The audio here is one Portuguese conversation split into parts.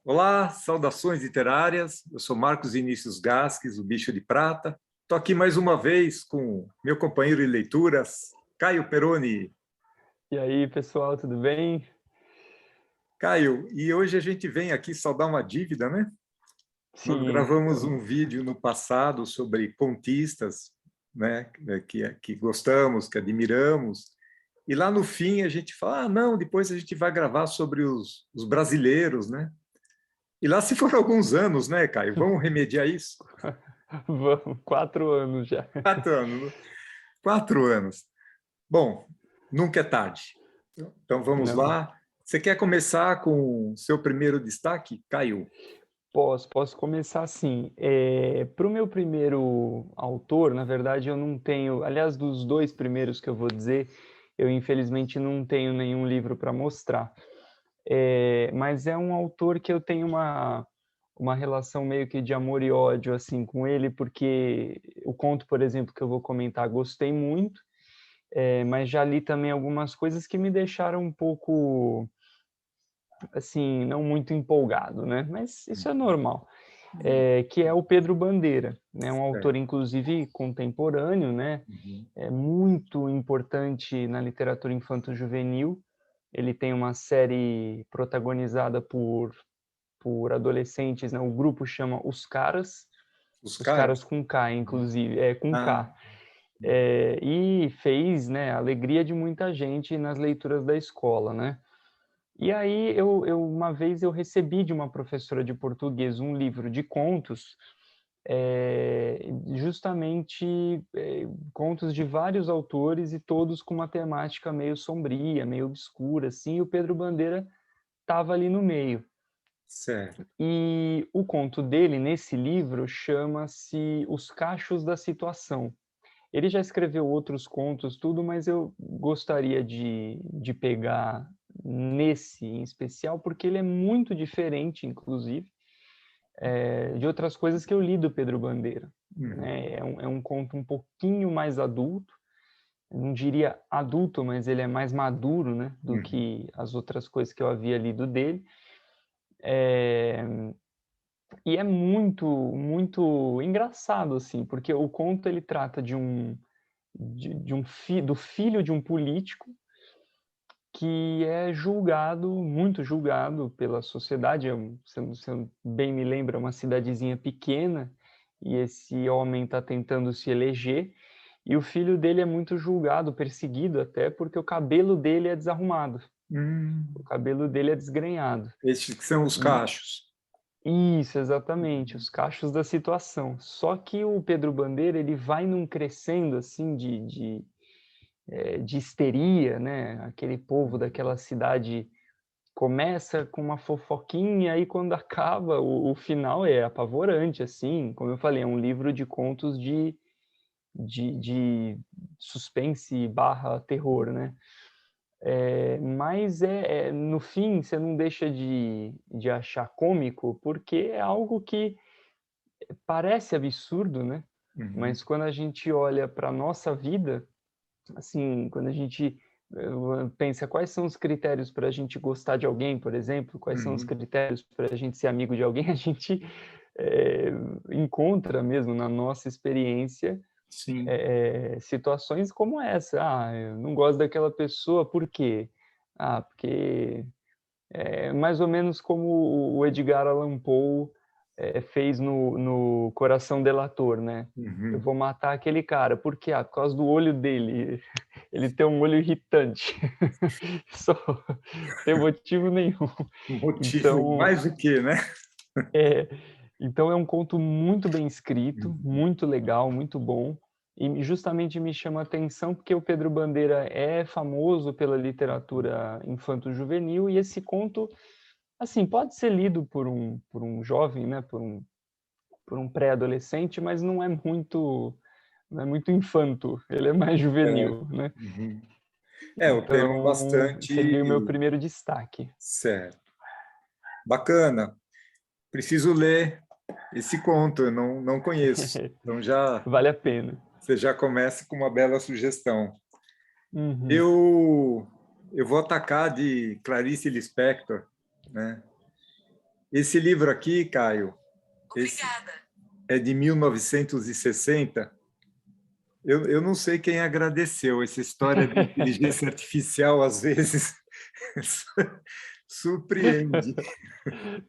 Olá, saudações literárias. Eu sou Marcos Vinícius Gasques, o Bicho de Prata. Estou aqui mais uma vez com meu companheiro de leituras, Caio Peroni. E aí, pessoal, tudo bem? Caio, e hoje a gente vem aqui saudar uma dívida, né? Nós Sim, gravamos um vídeo no passado sobre contistas, né? Que gostamos, que admiramos. E lá no fim a gente fala, não, depois a gente vai gravar sobre os brasileiros, né? E lá se foram alguns anos, né, Caio? Vamos remediar isso? vamos, 4 anos já. 4 anos, né? 4 anos. Bom, nunca é tarde. Então vamos Não, lá. Você quer começar com o seu primeiro destaque, Caio? posso começar assim. Para o meu primeiro autor, na verdade, eu não tenho. Aliás, dos dois primeiros que eu vou dizer, eu infelizmente não tenho nenhum livro para mostrar. Mas é um autor que eu tenho uma relação meio que de amor e ódio assim com ele, porque o conto, por exemplo, que eu vou comentar, gostei muito. Mas já li também algumas coisas que me deixaram um pouco, assim, não muito empolgado, né? Mas isso é normal. Que é o Pedro Bandeira, né? Um autor, Certo. inclusive, contemporâneo, né? Uhum. É muito importante na literatura infanto-juvenil. Ele tem uma série protagonizada por adolescentes, né? O grupo chama Os Os caras? Caras com K, inclusive, com Ah, K. E fez, né, a alegria de muita gente nas leituras da escola, né? E aí uma vez eu recebi de uma professora de português um livro de contos, justamente contos de vários autores e todos com uma temática meio sombria, meio obscura, assim. E o Pedro Bandeira estava ali no meio. certo. E o conto dele nesse livro chama-se Os Cachos da Situação. Ele já escreveu outros contos, tudo, mas eu gostaria de pegar nesse em especial, porque ele é muito diferente, inclusive, de outras coisas que eu li do Pedro Bandeira. Uhum. Né? É um conto um pouquinho mais adulto, eu não diria adulto, mas ele é mais maduro, né, do Uhum. que as outras coisas que eu havia lido dele. É, e é muito, muito engraçado, assim, porque o conto ele trata do filho de um político que é julgado, muito julgado pela sociedade. Se eu bem me lembro, é uma cidadezinha pequena e esse homem está tentando se eleger e o filho dele é muito julgado, perseguido até, porque o cabelo dele é desarrumado, o Hum. cabelo dele é desgrenhado. Estes que são os E cachos. isso, exatamente, os cachos da situação. Só que o Pedro Bandeira, ele vai num crescendo assim de histeria, né? Aquele povo daquela cidade começa com uma fofoquinha e quando acaba, o final é apavorante, assim. Como eu falei, é um livro de contos de suspense barra terror, né? Mas no fim, você não deixa de achar cômico, porque é algo que parece absurdo, né? Uhum. Mas quando a gente olha para a nossa vida, assim, quando a gente pensa quais são os critérios para a gente gostar de alguém, por exemplo, quais são os Uhum. critérios para a gente ser amigo de alguém, a gente é, encontra mesmo na nossa experiência Sim. situações como essa. Ah, eu não gosto daquela pessoa, por quê? Ah, porque é mais ou menos como o Edgar Allan Poe fez no Coração Delator, né? Eu Uhum. vou matar aquele cara. Por quê? Ah, por causa do olho dele. Ele tem um olho irritante. Só tem motivo nenhum. Um motivo Então, mais do que, né? é, então é um conto muito bem escrito, Uhum. muito legal, muito bom. E justamente me chama a atenção porque o Pedro Bandeira é famoso pela literatura infanto-juvenil e esse conto, assim, pode ser lido por um jovem, né, por um pré-adolescente, mas não é muito infanto, ele é mais É. juvenil, né? Uhum. O tema é Então, seria o meu bastante primeiro destaque. certo. Bacana. Preciso ler esse conto, eu não conheço. Então Vale a pena. você já começa com uma bela sugestão. Uhum. Eu vou atacar de Clarice Lispector, né? Esse livro aqui, Caio, obrigada, é de 1960. Eu não sei quem agradeceu. Essa história de inteligência artificial, às vezes, surpreende.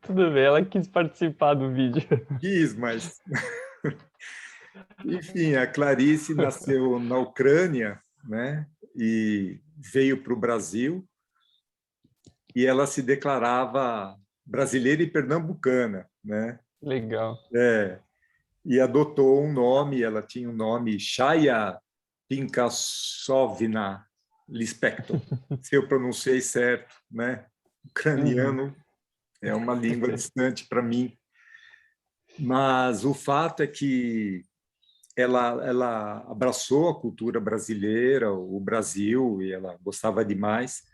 Tudo bem, ela quis participar do vídeo. Quis, mas... Enfim, a Clarice nasceu na Ucrânia, né? E veio para o Brasil, e ela se declarava brasileira e pernambucana, né? Legal. E adotou um nome, ela tinha o nome Chaya Pinkassovna Lispector, se eu pronunciei certo, né? Ucraniano é uma língua distante para mim, mas o fato é que ela abraçou a cultura brasileira, o Brasil, e ela gostava demais,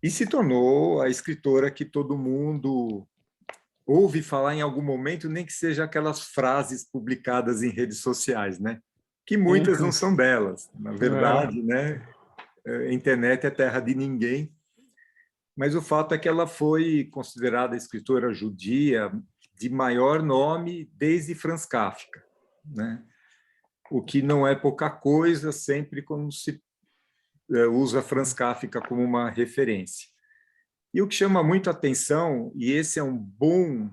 e se tornou a escritora que todo mundo ouve falar em algum momento, nem que seja aquelas frases publicadas em redes sociais, né? Que muitas não são delas, na verdade, né? A internet é terra de ninguém, mas o fato é que ela foi considerada a escritora judia de maior nome desde Franz Kafka, né? O que não é pouca coisa sempre quando se usa Franz Kafka como uma referência. E o que chama muito a atenção, e esse é um bom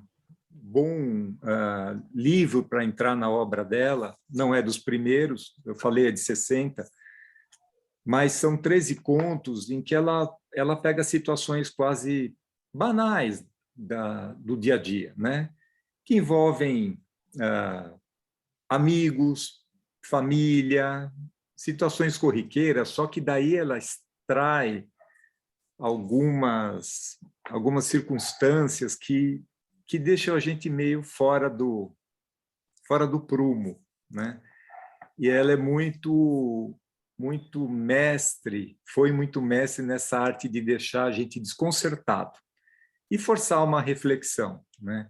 livro para entrar na obra dela, não é dos primeiros, eu falei é de 60, mas são 13 contos em que ela pega situações quase banais do dia a dia, né? Que envolvem amigos, família, situações corriqueiras, só que daí ela extrai algumas circunstâncias que deixam a gente meio fora do prumo, né? E ela é muito mestre, foi muito mestre nessa arte de deixar a gente desconcertado e forçar uma reflexão, né?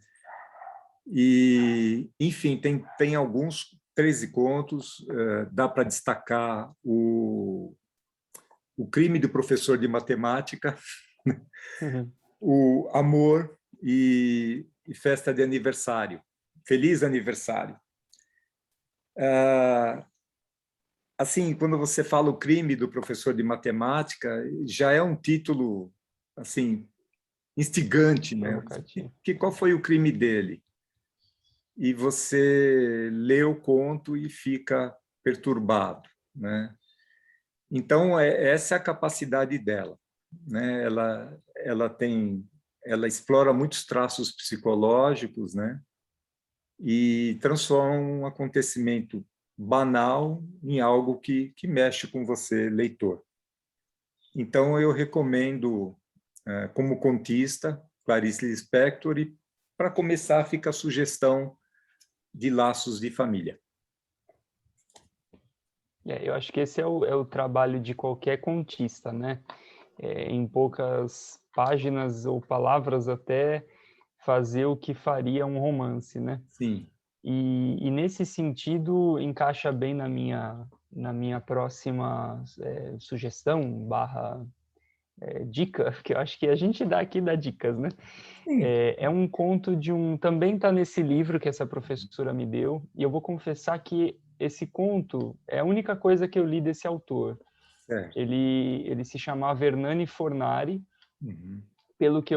E, enfim, tem alguns 13 contos, dá para destacar o crime do professor de matemática, o amor e festa de aniversário. Feliz aniversário. Assim, quando você fala o crime do professor de matemática, já é um título assim instigante, né? Qual foi o crime dele? E você lê o conto e fica perturbado, né? Então essa é a capacidade dela, né? Ela explora muitos traços psicológicos, né? E transforma um acontecimento banal em algo que mexe com você, leitor. Então, eu recomendo, como contista, Clarice Lispector, e para começar, fica a sugestão de Laços de Família. Eu acho que esse é o trabalho de qualquer contista, né? Em poucas páginas ou palavras até fazer o que faria um romance, né? Sim. E nesse sentido encaixa bem na minha próxima sugestão barra dica, que eu acho que a gente dá dicas, né? É um conto também está nesse livro que essa professora me deu, e eu vou confessar que esse conto é a única coisa que eu li desse autor. Ele se chamava Hernani Fornari, pelo que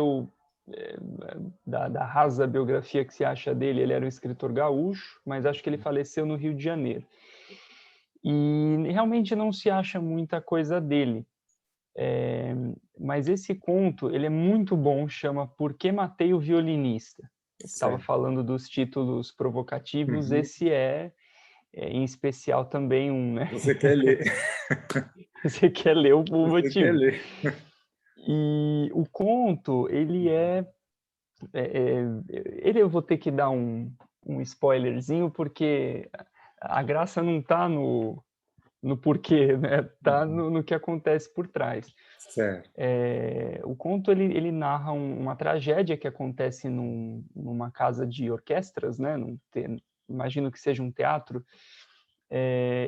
da rasa biografia que se acha dele, ele era um escritor gaúcho, mas acho que ele faleceu no Rio de Janeiro. E realmente não se acha muita coisa dele. Mas esse conto, ele é muito bom, chama Por que Matei o Violinista? Eu estava falando dos títulos provocativos, esse em especial também um, né? Você quer ler. Você quer ler o motivo. Você quer ler. E o conto, ele eu vou ter que dar um spoilerzinho, porque a graça não está no porquê, né? Tá no que acontece por trás. Certo. O conto ele narra uma tragédia que acontece numa casa de orquestras, né? Imagino que seja um teatro,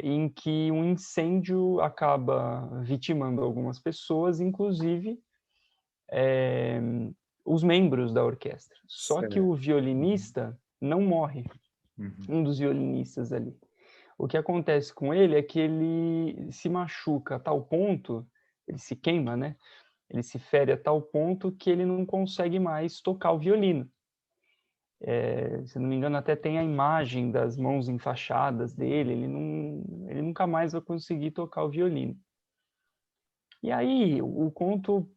em que um incêndio acaba vitimando algumas pessoas, inclusive os membros da orquestra. Só que Certo. o violinista não morre, Uhum. um dos violinistas ali. O que acontece com ele é que ele se machuca a tal ponto, ele se queima, né? Ele se fere a tal ponto que ele não consegue mais tocar o violino. Se não me engano, até tem a imagem das mãos enfaixadas dele, ele nunca mais vai conseguir tocar o violino. E aí o conto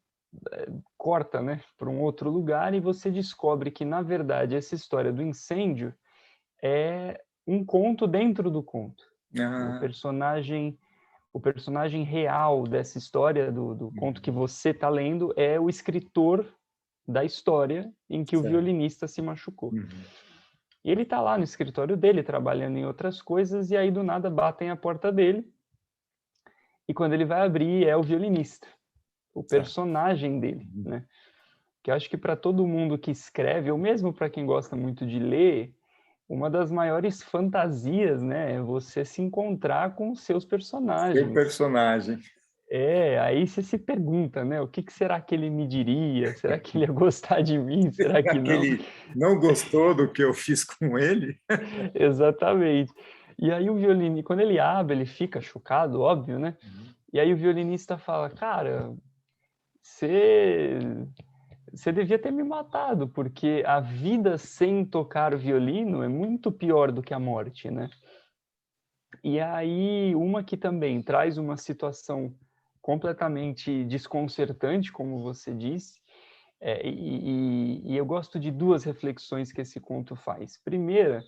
corta, né, para um outro lugar e você descobre que, na verdade, essa história do incêndio é um conto dentro do conto. O Ah, personagem, o personagem real dessa história, do conto que uhum. você está lendo, é o escritor da história em que o Certo. violinista se machucou. Uhum. E ele está lá no escritório dele, trabalhando em outras coisas, e aí do nada batem a porta dele, e quando ele vai abrir, é o violinista, o Certo. personagem dele, Uhum. né? Que eu acho que para todo mundo que escreve, ou mesmo para quem gosta muito de ler, uma das maiores fantasias, né, é você se encontrar com os seus Seu personagens. personagem. Aí você se pergunta, né, o que será que ele me diria? Será que ele ia gostar de mim? Será que Será que não? ele não gostou do que eu fiz com ele? Exatamente. E aí o violino, quando ele abre, ele fica chocado, óbvio, né? Uhum. E aí o violinista fala, cara, você você devia ter me matado, porque a vida sem tocar o violino é muito pior do que a morte, né? E aí, uma que também traz uma situação completamente desconcertante, como você disse, e eu gosto de duas reflexões que esse conto faz. Primeira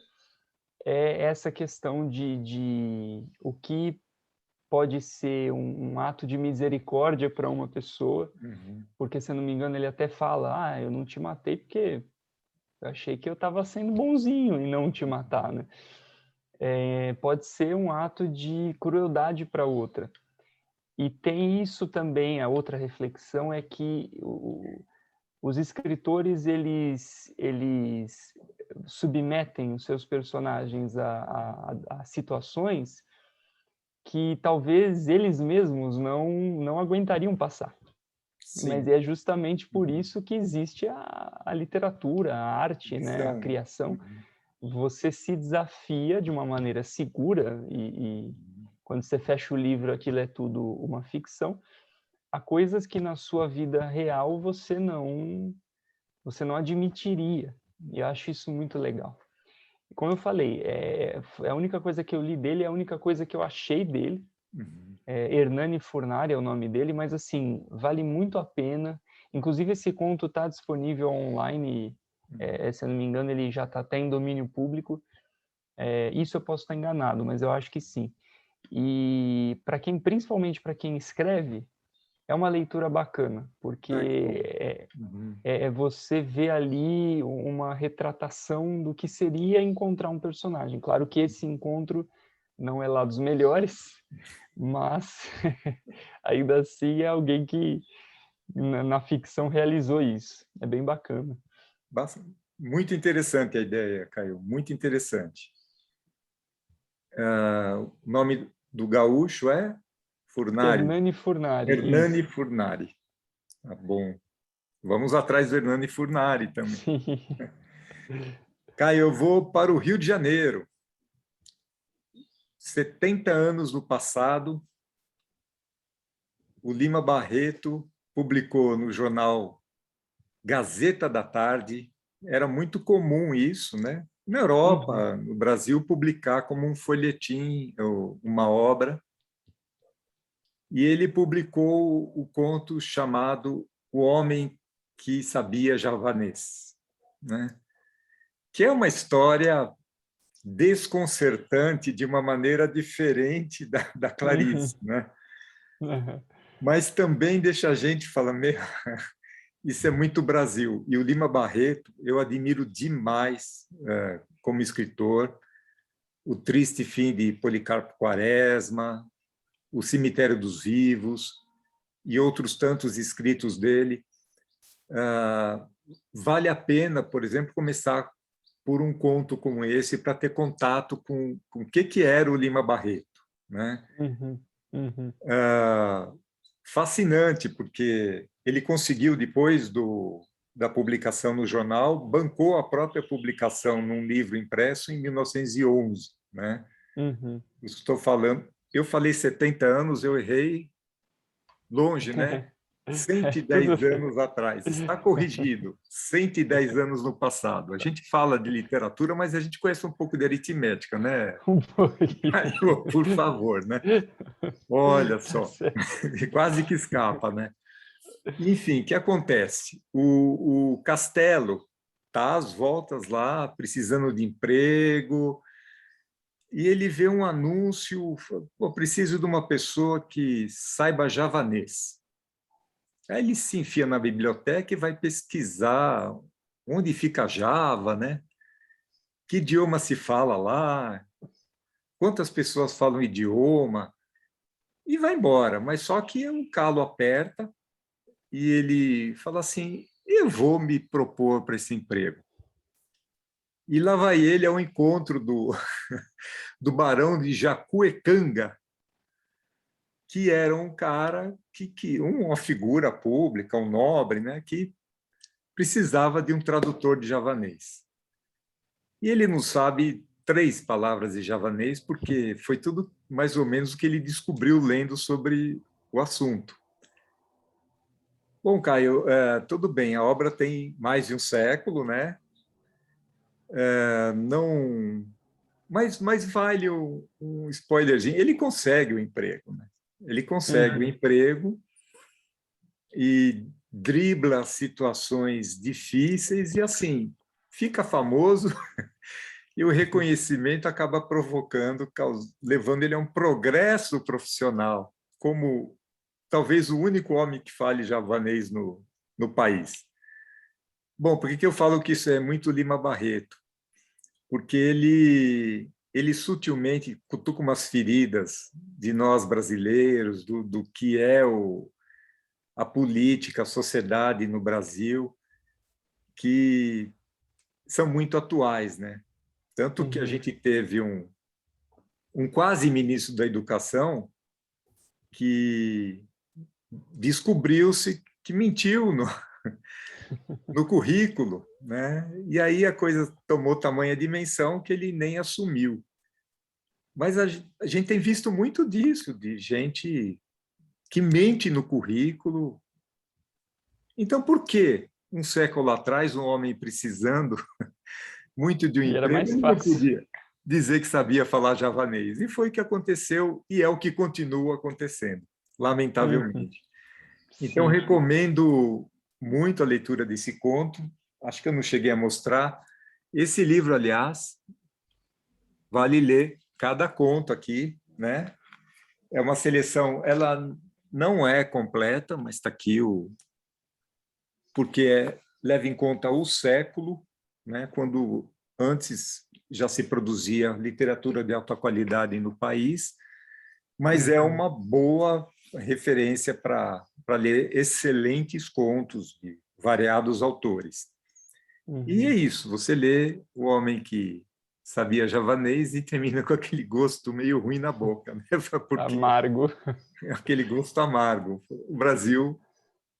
é essa questão de o que pode ser um ato de misericórdia para uma pessoa, Uhum. porque, se eu não me engano, ele até fala, eu não te matei porque eu achei que eu estava sendo bonzinho em não te matar, né? Pode ser um ato de crueldade para outra. E tem isso também, a outra reflexão é que os escritores, eles submetem os seus personagens a situações que talvez eles mesmos não aguentariam passar. Mas Sim. é justamente por Uhum. isso que existe a literatura, a arte, né, a Ficção. criação. Uhum. Você se desafia de uma maneira segura e Uhum. quando você fecha o livro, aquilo é tudo uma ficção, há coisas que na sua vida real você não admitiria. E eu acho isso muito legal. Como eu falei, a única coisa que eu li dele é a única coisa que eu achei dele. Uhum. Hernani Furnari é o nome dele, mas assim, vale muito a pena. Inclusive esse conto está disponível online, Uhum. se eu não me engano ele já está até em domínio público. Isso eu posso estar enganado, mas eu acho que sim. E principalmente para quem escreve, é uma leitura bacana, porque Ah, que bom. Uhum. é você ver ali uma retratação do que seria encontrar um personagem. Claro que esse encontro não é lá dos melhores, mas ainda assim é alguém que na ficção realizou isso. É bem bacana. Muito interessante a ideia, Caio. Muito interessante. O nome do gaúcho é Furnari. Hernani Furnari, Hernani isso. Furnari. Tá bom. Vamos atrás do Hernani Furnari também. Sim. Caio, eu vou para o Rio de Janeiro. 70 anos no passado, o Lima Barreto publicou no jornal Gazeta da Tarde. Era muito comum isso, né? Na Uhum. Europa, no Brasil, publicar como um folhetim, uma obra. E ele publicou o conto chamado O Homem que Sabia Javanês, né? Que é uma história desconcertante de uma maneira diferente da Uhum. Clarice, né? Uhum. Mas também deixa a gente falar, meu, isso é muito Brasil. E o Lima Barreto, eu admiro demais como escritor. O Triste Fim de Policarpo Quaresma, O Cemitério dos Vivos e outros tantos escritos dele. Vale a pena, por exemplo, começar por um conto como esse para ter contato com o que era o Lima Barreto, né? Uhum. Uhum. Fascinante, porque ele conseguiu, depois da publicação no jornal, bancou a própria publicação num livro impresso em 1911, né? Uhum. Estou falando, eu falei 70 anos, eu errei longe, né? Tudo 110 bem. anos atrás. Está corrigido. 110 anos no passado. A gente fala de literatura, mas a gente conhece um pouco de aritmética, né? Um pouquinho. Caio, por favor, né? Olha Tá só, certo. quase que escapa, né? Enfim, o que acontece? O Castelo está às voltas lá, precisando de emprego, e ele vê um anúncio, pô, preciso de uma pessoa que saiba javanês. Aí ele se enfia na biblioteca e vai pesquisar onde fica Java, né? Que idioma se fala lá, quantas pessoas falam idioma, e vai embora. Mas só que o calo aperta e ele fala assim, eu vou me propor para esse emprego. E lá vai ele ao encontro do barão de Jacuecanga, que era um cara, uma figura pública, um nobre, né, que precisava de um tradutor de javanês. E ele não sabe 3 palavras de javanês, porque foi tudo mais ou menos o que ele descobriu lendo sobre o assunto. Bom, Caio, tudo bem, a obra tem mais de um século, né? Não, mas vale um spoilerzinho. Ele consegue o emprego, né? Ele consegue o Uhum. emprego e dribla situações difíceis e assim fica famoso e o reconhecimento acaba provocando, levando ele a um progresso profissional, como talvez o único homem que fale javanês no país. Bom, por que eu falo que isso é muito Lima Barreto? Porque ele sutilmente cutuca umas feridas de nós brasileiros, do que é a política, a sociedade no Brasil, que são muito atuais, né? Tanto que a Uhum. gente teve um quase ministro da Educação que descobriu-se que mentiu no currículo, né? E aí a coisa tomou tamanha dimensão que ele nem assumiu. Mas a gente tem visto muito disso, de gente que mente no currículo. Então, por que um século atrás, um homem precisando muito de um E era emprego, mais ele não fácil. podia dizer que sabia falar javanês? E foi o que aconteceu e é o que continua acontecendo, Uhum. lamentavelmente. Então, Sim. recomendo muito a leitura desse conto. Acho que eu não cheguei a mostrar. Esse livro, aliás, vale ler cada conto aqui, né? É uma seleção, ela não é completa, mas está aqui porque leva em conta o século, né? Quando antes já se produzia literatura de alta qualidade no país, mas é Uhum. uma boa referência para ler excelentes contos de variados autores. E é Uhum. isso, você lê O Homem que Sabia Javanês e termina com aquele gosto meio ruim na boca, né? Porque Amargo. é aquele gosto amargo. O Brasil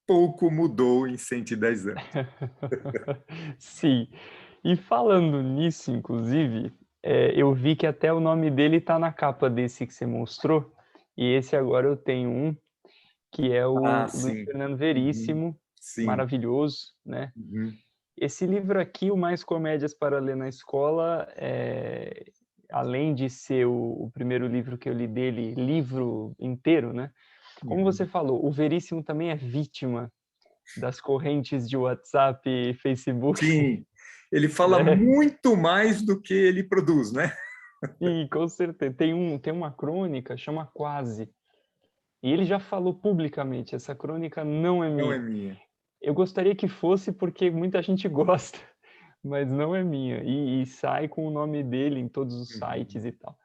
pouco mudou em 110 anos. Sim. E falando nisso, inclusive, eu vi que até o nome dele está na capa desse que você mostrou, e esse agora eu tenho um, que é Ah, o Luiz sim. Fernando Uhum. Veríssimo, Sim. maravilhoso, né. Uhum. Esse livro aqui, o Mais Comédias para Ler na Escola, além de ser o primeiro livro que eu li dele, livro inteiro, né, como você Uhum. falou, o Veríssimo também é vítima das correntes de WhatsApp e Facebook, Sim, ele fala né. muito mais do que ele produz, né? E com certeza. Tem uma crônica, chama Quase, e ele já falou publicamente: "Essa crônica não é Não é minha". minha. Eu gostaria que fosse, porque muita gente gosta, mas não é minha. E sai com o nome dele em todos os Uhum. sites e tal.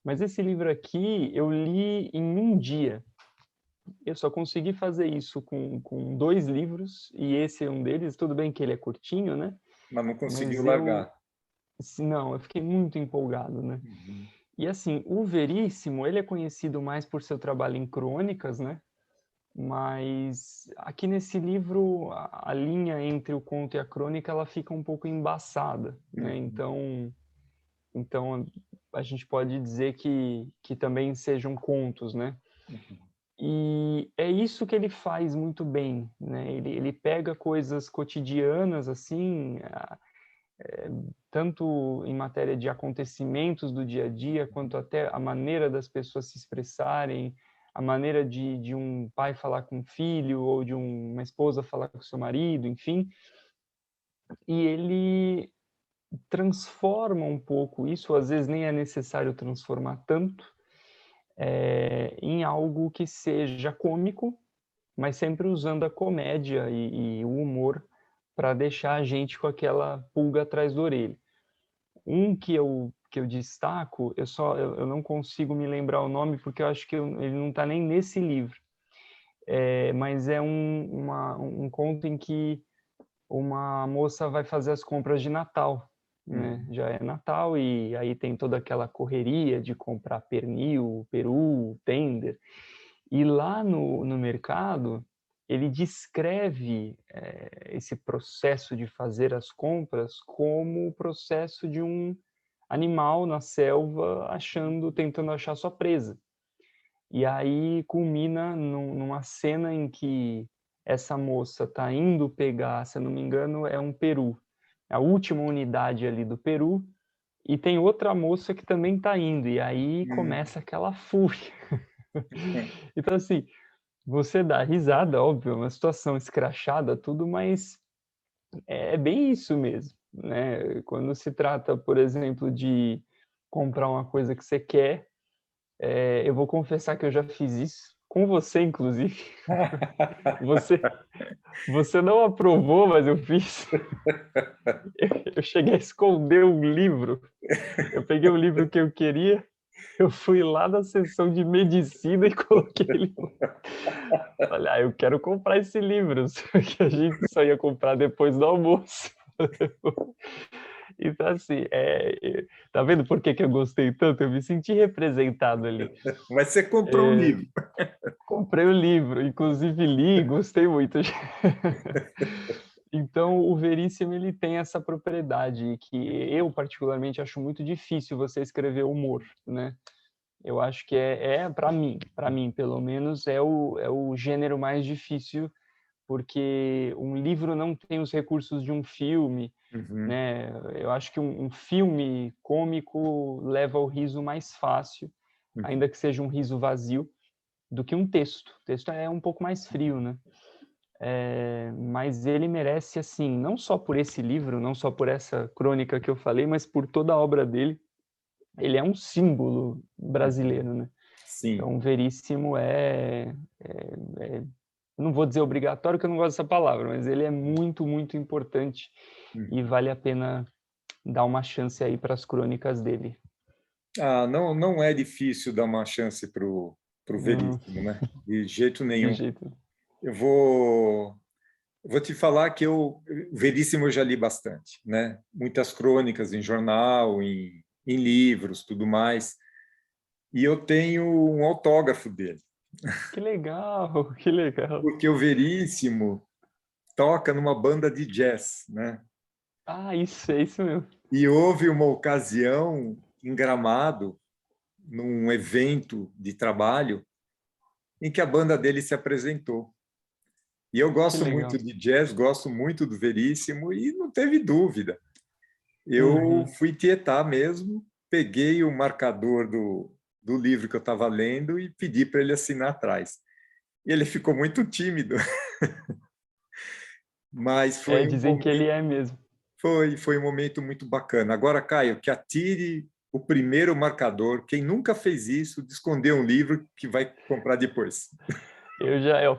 Mas esse livro aqui eu li em um dia. Eu só consegui fazer isso com 2 livros, e esse é um deles. Tudo bem que ele é curtinho, né, Mas não conseguiu mas eu largar. não, eu fiquei muito empolgado, né. Uhum. E assim, o Veríssimo, ele é conhecido mais por seu trabalho em crônicas, né, mas aqui nesse livro a linha entre o conto e a crônica ela fica um pouco embaçada, né? Então a gente pode dizer que também sejam contos, né? E é isso que ele faz muito bem, né? Ele pega coisas cotidianas, assim, tanto em matéria de acontecimentos do dia a dia, quanto até a maneira das pessoas se expressarem, a maneira de um pai falar com o filho, ou de uma esposa falar com o seu marido, enfim. E ele transforma um pouco isso, às vezes nem é necessário transformar tanto, em algo que seja cômico, mas sempre usando a comédia e o humor para deixar a gente com aquela pulga atrás da orelha. Um que eu destaco, eu não consigo me lembrar o nome porque eu acho que ele não está nem nesse livro, mas é um conto em que uma moça vai fazer as compras de Natal, né? Já é Natal e aí tem toda aquela correria de comprar pernil, peru, tender. E lá no mercado, ele descreve esse processo de fazer as compras como o processo de um animal na selva tentando achar sua presa. E aí culmina numa cena em que essa moça está indo pegar, se eu não me engano, é um peru, a última unidade ali do peru, e tem outra moça que também está indo, e aí começa aquela fúria. Então, assim, você dá risada, óbvio, é uma situação escrachada, tudo, mas é bem isso mesmo, né? Quando se trata, por exemplo, de comprar uma coisa que você quer, eu vou confessar que eu já fiz isso, com você, inclusive. Você, você não aprovou, mas eu fiz. Eu cheguei a esconder um livro. Eu peguei o livro que eu queria, eu fui lá na seção de medicina e coloquei ele. Olha, eu quero comprar esse livro, só que a gente só ia comprar depois do almoço. Então, assim, tá vendo por que eu gostei tanto? Eu me senti representado ali. Mas você comprou o livro. Comprei o livro, inclusive li, gostei muito. Então, o Veríssimo, ele tem essa propriedade que eu, particularmente, acho muito difícil você escrever humor, né? Eu acho que para mim, pelo menos, é o gênero mais difícil, porque um livro não tem os recursos de um filme, né? Eu acho que um filme cômico leva ao riso mais fácil, ainda que seja um riso vazio, do que um texto. O texto é um pouco mais frio, né? Mas ele merece, assim, não só por esse livro, não só por essa crônica que eu falei, mas por toda a obra dele. Ele é um símbolo brasileiro, né? Sim. Então, Veríssimo não vou dizer obrigatório, que eu não gosto dessa palavra, mas ele é muito, muito importante e vale a pena dar uma chance aí para as crônicas dele. Não, não é difícil dar uma chance para o Não, Veríssimo, né? De jeito de nenhum. jeito. Eu vou te falar que o Veríssimo eu já li bastante, né? Muitas crônicas em jornal, em livros, tudo mais. E eu tenho um autógrafo dele, Que legal, que legal. porque o Veríssimo toca numa banda de jazz, né? Ah, isso, é isso mesmo. E houve uma ocasião em Gramado, num evento de trabalho, em que a banda dele se apresentou. E eu Que gosto muito legal. de jazz, gosto muito do Veríssimo, e não teve dúvida. Eu Uhum. fui tietar mesmo, peguei o marcador do livro que eu estava lendo e pedi para ele assinar atrás. E ele ficou muito tímido, mas Dizem que ele é mesmo. foi um momento muito bacana. Agora, Caio, que atire o primeiro marcador. Quem nunca fez isso, de esconder um livro que vai comprar depois.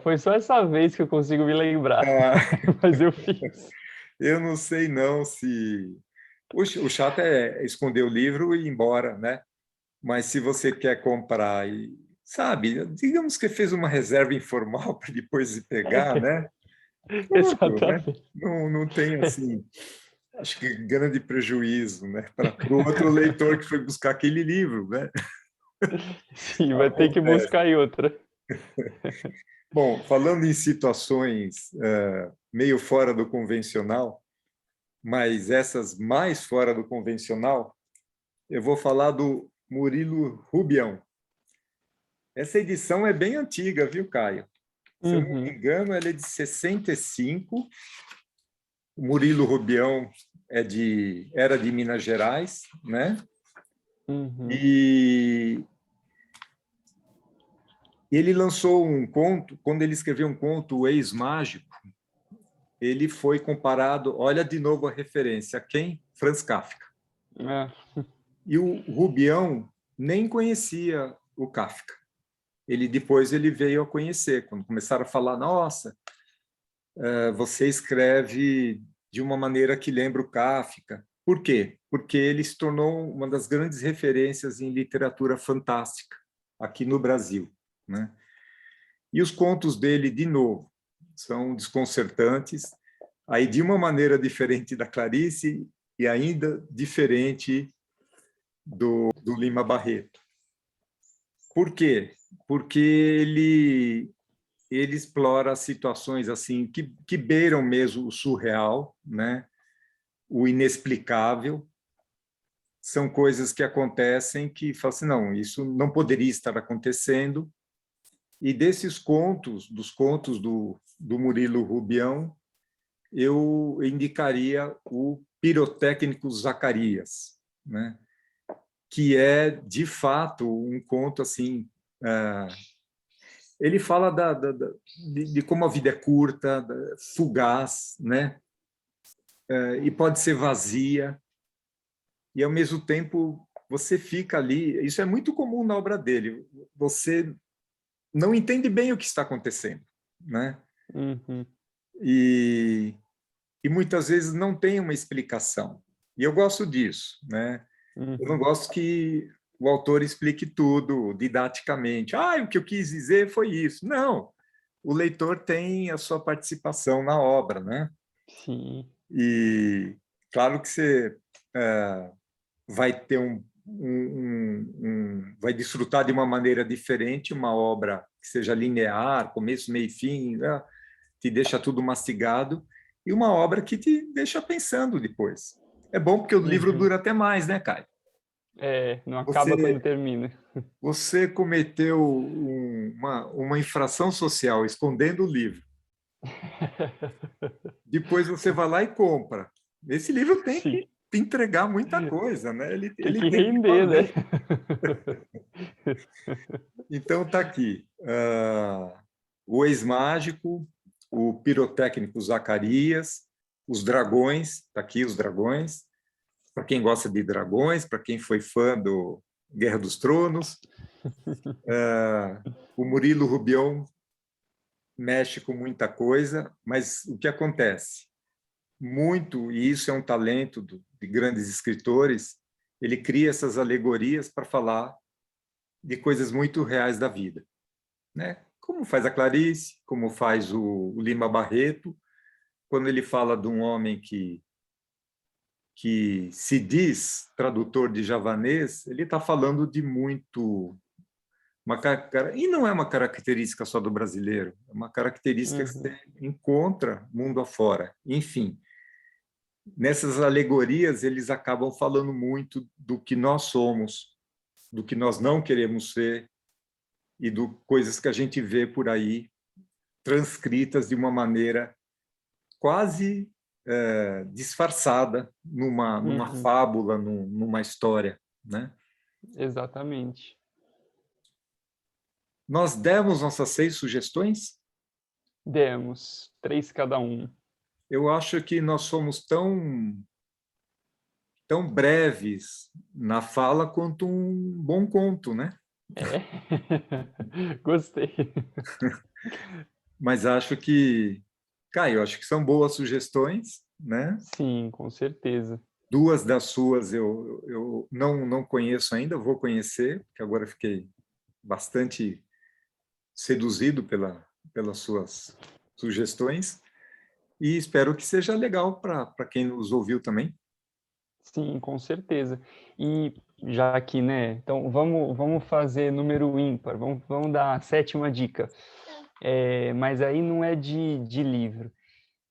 Foi só essa vez que eu consigo me lembrar, Ah, mas eu fiz. eu não sei não se... O chato é esconder o livro e ir embora, né? Mas se você quer comprar e, sabe, digamos que fez uma reserva informal para depois ir pegar, né? Pronto, né? Exatamente. Não, não tem, assim, acho que grande prejuízo, né? Para o outro leitor que foi buscar aquele livro, né? Sim, vai ter que Acontece. buscar em outra. Bom, falando em situações meio fora do convencional, mas essas mais fora do convencional, eu vou falar do Murilo Rubião. Essa edição é bem antiga, viu, Caio? Se eu não me Uhum, engano, ela é de 65. O Murilo Rubião era de Minas Gerais, né? uhum. E ele lançou um conto, quando ele escreveu um conto, O Ex-Mágico, ele foi comparado, olha de novo a referência, a quem? Franz Kafka. É, E o Rubião nem conhecia o Kafka. Depois ele veio a conhecer, quando começaram a falar, nossa, você escreve de uma maneira que lembra o Kafka. Por quê? Porque ele se tornou uma das grandes referências em literatura fantástica aqui no Brasil, né? E os contos dele, de novo, são desconcertantes, aí de uma maneira diferente da Clarice e ainda diferente do Lima Barreto. Por quê? Porque ele explora situações assim que beiram mesmo o surreal, né? O inexplicável. São coisas que acontecem que fala assim, não, isso não poderia estar acontecendo. E desses contos, dos contos do Murilo Rubião, eu indicaria o Pirotécnico Zacarias, né? Que é, de fato, um conto assim. Ele fala de como a vida é curta, fugaz, né? E pode ser vazia, e ao mesmo tempo você fica ali. Isso é muito comum na obra dele. Você não entende bem o que está acontecendo, né? uhum, E, e muitas vezes não tem uma explicação. E eu gosto disso, né? Eu não uhum. gosto que o autor explique tudo didaticamente. O que eu quis dizer foi isso. Não, o leitor tem a sua participação na obra, né? Sim. E claro que você vai ter vai desfrutar de uma maneira diferente uma obra que seja linear, começo, meio e fim, né? Te deixa tudo mastigado, e uma obra que te deixa pensando depois. É bom porque o livro Uhum. dura até mais, né, Caio? É, não acaba quando Você, termina. você cometeu uma infração social escondendo o livro. Depois você vai lá e compra. Esse livro tem Sim, que te entregar muita coisa, né? tem Ele que tem que render, né? valer. Então está aqui. O Ex-Mágico, o Pirotécnico Zacarias, os Dragões, está aqui os Dragões, para quem gosta de dragões, para quem foi fã do Guerra dos Tronos. O Murilo Rubião mexe com muita coisa, mas o que acontece? Muito, e isso é um talento de grandes escritores, ele cria essas alegorias para falar de coisas muito reais da vida, né? Como faz a Clarice, como faz o Lima Barreto, quando ele fala de um homem que se diz tradutor de javanês, ele está falando de muito e não é uma característica só do brasileiro, é uma característica que Uhum, você encontra mundo afora. Enfim, nessas alegorias eles acabam falando muito do que nós somos, do que nós não queremos ser e do coisas que a gente vê por aí transcritas de uma maneira quase disfarçada numa uhum, fábula, numa história, né? exatamente. Nós demos nossas 6 sugestões. Demos 3 cada um. Eu acho que nós somos tão breves na fala quanto um bom conto, né? É, gostei. Mas acho que, Caio, acho que são boas sugestões, né? Sim, com certeza. 2 das suas eu não conheço ainda, vou conhecer, porque agora fiquei bastante seduzido pelas suas sugestões e espero que seja legal para quem nos ouviu também. Sim, com certeza. E já que, né, então vamos fazer número ímpar, vamos dar a 7ª dica. mas aí não é de livro.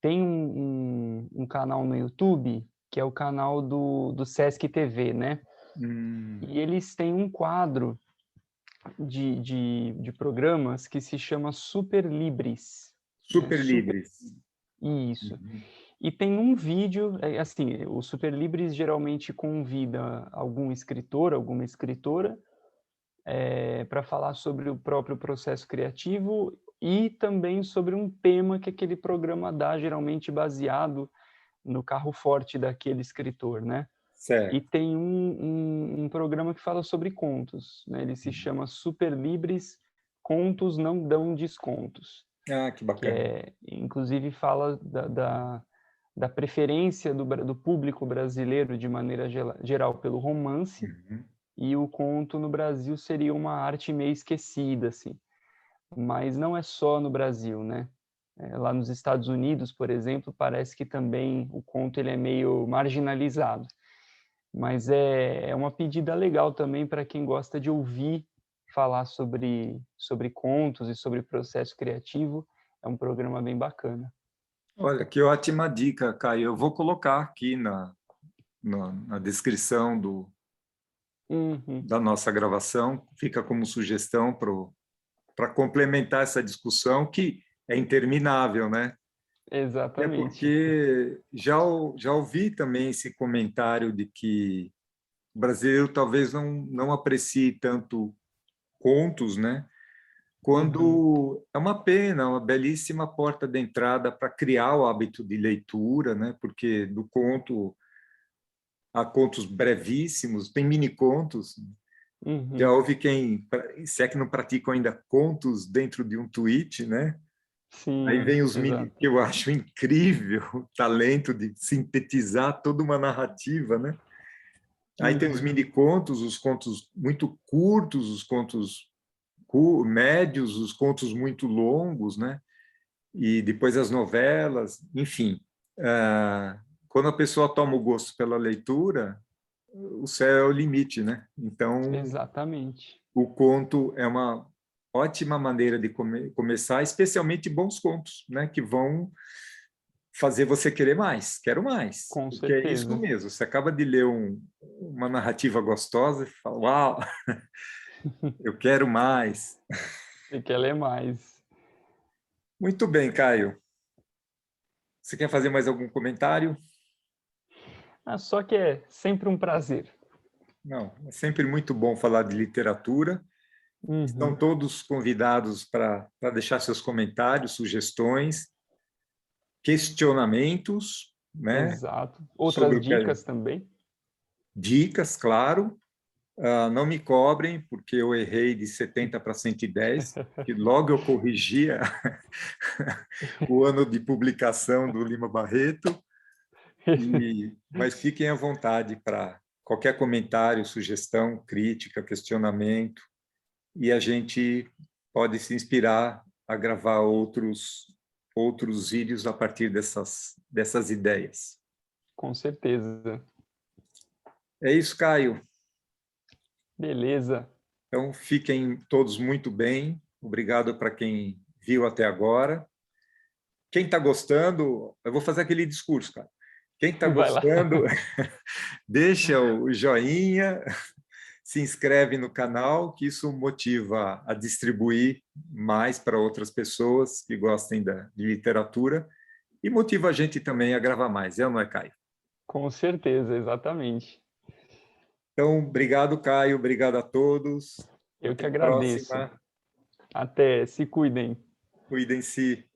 Tem um canal no YouTube, que é o canal do Sesc TV, né? E eles têm um quadro de programas que se chama Super Libris. Né? Super Libres. Isso. Uhum. E tem um vídeo, assim, o Super Libris geralmente convida algum escritor, alguma escritora, para falar sobre o próprio processo criativo e também sobre um tema que aquele programa dá, geralmente baseado no carro forte daquele escritor, né? E Certo. tem um programa que fala sobre contos, né? Ele se chama Super Libris, Contos Não Dão Descontos, Ah, que que bacana. inclusive fala da preferência do público brasileiro de maneira geral pelo romance, Uhum. e o conto no Brasil seria uma arte meio esquecida, assim. Mas não é só no Brasil, né? Lá nos Estados Unidos, por exemplo, parece que também o conto ele é meio marginalizado. Mas é uma pedida legal também para quem gosta de ouvir falar sobre contos e sobre processo criativo. É um programa bem bacana. Olha, que ótima dica, Caio. Eu vou colocar aqui na descrição Uhum, da nossa gravação, fica como sugestão para complementar essa discussão, que é interminável, né? É exatamente. porque já ouvi também esse comentário de que o brasileiro talvez não aprecie tanto contos, né? Uhum, Quando é uma pena, uma belíssima porta de entrada para criar o hábito de leitura, né? Porque do conto há contos brevíssimos, tem mini contos. Já uhum. houve quem, se é que não praticam ainda contos dentro de um tweet, né? Aí Sim, vem os mini, que exato. eu acho incrível, o talento de sintetizar toda uma narrativa, né? Aí tem os Uhum. mini contos, os contos muito curtos, os contos médios, os contos muito longos, né? E depois as novelas, enfim. Quando a pessoa toma o gosto pela leitura, o céu é o limite, né? Então, Exatamente. o conto é uma ótima maneira de começar, especialmente bons contos, né? Que vão fazer você querer mais, quero mais, Com porque é isso certeza. mesmo. Você acaba de ler uma narrativa gostosa e fala, uau, eu quero mais. Você quer ler mais. Muito bem, Caio. Você quer fazer mais algum comentário? Só que é sempre um prazer. Não, é sempre muito bom falar de literatura. Estão Uhum. todos convidados para deixar seus comentários, sugestões, questionamentos, né, Exato. sobre Outras o que dicas também. dicas, claro. Não me cobrem, porque eu errei de 70 para 110, que logo eu corrigia o ano de publicação do Lima Barreto. Mas fiquem à vontade para qualquer comentário, sugestão, crítica, questionamento, e a gente pode se inspirar a gravar outros vídeos a partir dessas ideias. Com certeza. É isso, Caio. Beleza. Então, fiquem todos muito bem. Obrigado para quem viu até agora. Quem está gostando, eu vou fazer aquele discurso, cara. Quem está Vai lá. gostando, deixa o joinha, se inscreve no canal, que isso motiva a distribuir mais para outras pessoas que gostem de literatura e motiva a gente também a gravar mais, é ou não é, Caio? Com certeza, exatamente. Então, obrigado, Caio, obrigado a todos. Eu Até que a agradeço. próxima. Até, se cuidem. Cuidem-se.